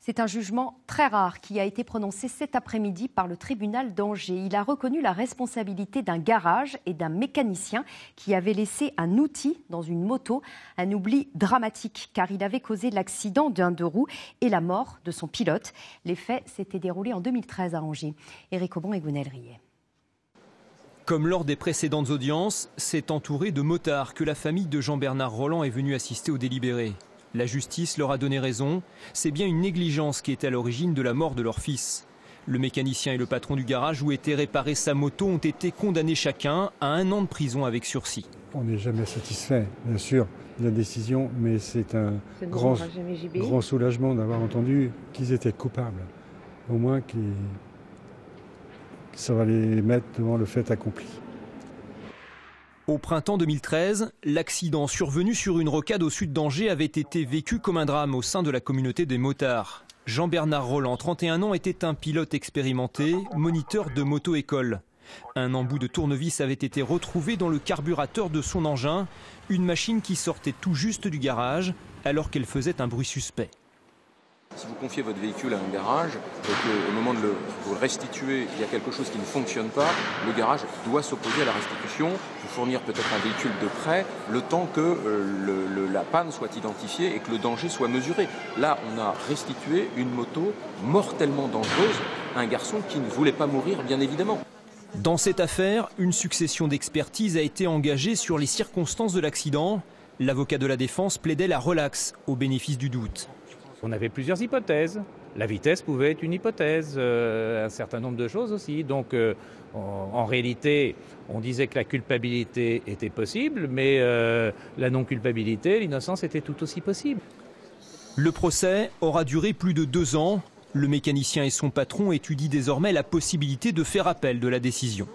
C'est un jugement très rare qui a été prononcé cet après-midi par le tribunal d'Angers. Il a reconnu la responsabilité d'un garage et d'un mécanicien qui avait laissé un outil dans une moto. Un oubli dramatique car il avait causé l'accident d'un deux roues et la mort de son pilote. Les faits s'étaient déroulés en 2013 à Angers. Éric Aubon et Gwenaëlle Riet. Comme lors des précédentes audiences, c'est entouré de motards que la famille de Jean-Bernard Rolland est venue assister au délibéré. La justice leur a donné raison. C'est bien une négligence qui est à l'origine de la mort de leur fils. Le mécanicien et le patron du garage où était réparée sa moto ont été condamnés chacun à 1 an de prison avec sursis. On n'est jamais satisfait, bien sûr, de la décision, mais c'est un grand soulagement d'avoir entendu qu'ils étaient coupables. Au moins que ça va les mettre devant le fait accompli. Au printemps 2013, l'accident survenu sur une rocade au sud d'Angers avait été vécu comme un drame au sein de la communauté des motards. Jean-Bernard Rolland, 31 ans, était un pilote expérimenté, moniteur de moto-école. Un embout de tournevis avait été retrouvé dans le carburateur de son engin, une machine qui sortait tout juste du garage alors qu'elle faisait un bruit suspect. Si vous confiez votre véhicule à un garage et qu'au moment de vous le restituer, il y a quelque chose qui ne fonctionne pas, le garage doit s'opposer à la restitution, vous fournir peut-être un véhicule de prêt, le temps que la panne soit identifiée et que le danger soit mesuré. Là, on a restitué une moto mortellement dangereuse à un garçon qui ne voulait pas mourir, bien évidemment. Dans cette affaire, une succession d'expertises a été engagée sur les circonstances de l'accident. L'avocat de la défense plaidait la relaxe au bénéfice du doute. On avait plusieurs hypothèses. La vitesse pouvait être une hypothèse, un certain nombre de choses aussi. Donc en réalité, on disait que la culpabilité était possible, mais la non-culpabilité, l'innocence était tout aussi possible. Le procès aura duré plus de 2 ans. Le mécanicien et son patron étudient désormais la possibilité de faire appel de la décision.